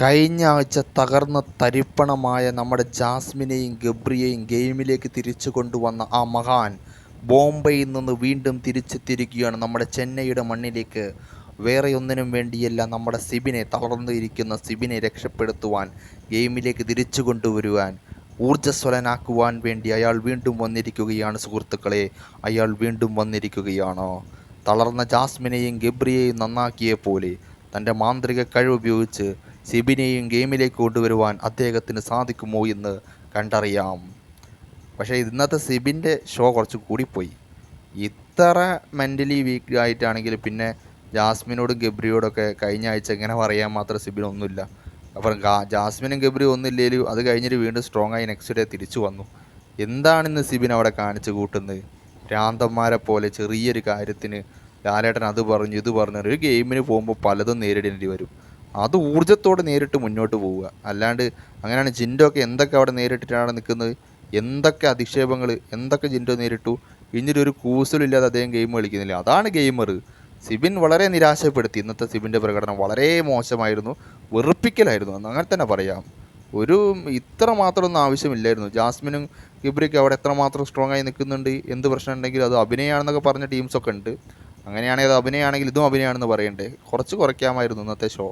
കഴിഞ്ഞ ആഴ്ച തകർന്ന തരിപ്പണമായ നമ്മുടെ ജാസ്മിനെയും ഗബ്രിയെയും ഗെയിമിലേക്ക് തിരിച്ചു കൊണ്ടുവന്ന ആ മഹാൻ ബോംബെയിൽ നിന്ന് വീണ്ടും തിരിച്ചെത്തിയിരിക്കുകയാണ് നമ്മുടെ ചെന്നൈയുടെ മണ്ണിലേക്ക്. വേറെ ഒന്നിനും വേണ്ടിയല്ല, നമ്മുടെ സിബിനെ, തളർന്നിരിക്കുന്ന സിബിനെ രക്ഷപ്പെടുത്തുവാൻ, ഗെയിമിലേക്ക് തിരിച്ചു കൊണ്ടുവരുവാൻ, ഊർജ്ജസ്വലനാക്കുവാൻ വേണ്ടി അയാൾ വീണ്ടും വന്നിരിക്കുകയാണ് സുഹൃത്തുക്കളെ. അയാൾ വീണ്ടും വന്നിരിക്കുകയാണ്. തളർന്ന ജാസ്മിനെയും ഗബ്രിയെയും നന്നാക്കിയ പോലെ തൻ്റെ മാന്ത്രിക കഴിവുപയോഗിച്ച് സിബിനെയും ഗെയിമിലേക്ക് കൊണ്ടുവരുവാൻ അദ്ദേഹത്തിന് സാധിക്കുമോ എന്ന് കണ്ടറിയാം. പക്ഷേ ഇന്നത്തെ സിബിൻ്റെ ഷോ കുറച്ച് കൂടിപ്പോയി. ഇത്ര മെൻ്റലി വീക്ക് ആയിട്ടാണെങ്കിൽ പിന്നെ ജാസ്മിനോടും ഗബ്രിയോടൊക്കെ കഴിഞ്ഞ ആഴ്ച എങ്ങനെ പറയാൻ മാത്രം സിബിനൊന്നുമില്ല. അപ്പം ജാസ്മിനും ഗബ്രിയും ഒന്നുമില്ലെങ്കിലും അത് കഴിഞ്ഞിട്ട് വീണ്ടും സ്ട്രോങ് ആയി നെക്സ്റ്റ് ഡേ തിരിച്ചു വന്നു. എന്താണിന്ന് സിബിൻ അവിടെ കാണിച്ചു കൂട്ടുന്നത്? ഭ്രാന്തന്മാരെ പോലെ ചെറിയൊരു കാര്യത്തിന് ലാലേട്ടൻ അത് പറഞ്ഞു ഇത് പറഞ്ഞു. ഒരു ഗെയിമിന് പോകുമ്പോൾ പലതും നേരിടേണ്ടി വരും. അത് ഊർജ്ജത്തോടെ നേരിട്ട് മുന്നോട്ട് പോവുക. അല്ലാണ്ട് അങ്ങനെയാണ് ജിൻഡോ ഒക്കെ എന്തൊക്കെ അവിടെ നേരിട്ടിട്ടാണ് നിൽക്കുന്നത്, എന്തൊക്കെ അധിക്ഷേപങ്ങൾ, എന്തൊക്കെ ജിൻഡോ നേരിട്ടു. പിന്നീട് ഒരു കൂസലില്ലാതെ അദ്ദേഹം ഗെയിം കളിക്കുന്നില്ല. അതാണ് ഗെയിമർ. സിബിൻ വളരെ നിരാശപ്പെടുത്തി. ഇന്നത്തെ സിബിൻ്റെ പ്രകടനം വളരെ മോശമായിരുന്നു, വെറുപ്പിക്കലായിരുന്നു അങ്ങനെ തന്നെ പറയാം. ഒരു ഇത്ര മാത്രമൊന്നും ആവശ്യമില്ലായിരുന്നു. ജാസ്മിനും ഗബ്രിക്കും അവിടെ എത്രമാത്രം സ്ട്രോങ് ആയി നിൽക്കുന്നുണ്ട്. എന്ത് പ്രശ്നം ഉണ്ടെങ്കിലും അത് അഭിനയമാണെന്നൊക്കെ പറഞ്ഞ ടീംസൊക്കെ ഉണ്ട്. അങ്ങനെയാണെങ്കിൽ അത് അഭിനയമാണെങ്കിൽ ഇതും അഭിനയമാണെന്ന് പറയണ്ടേ. കുറച്ച് കുറയ്ക്കാമായിരുന്നു ഇന്നത്തെ ഷോ.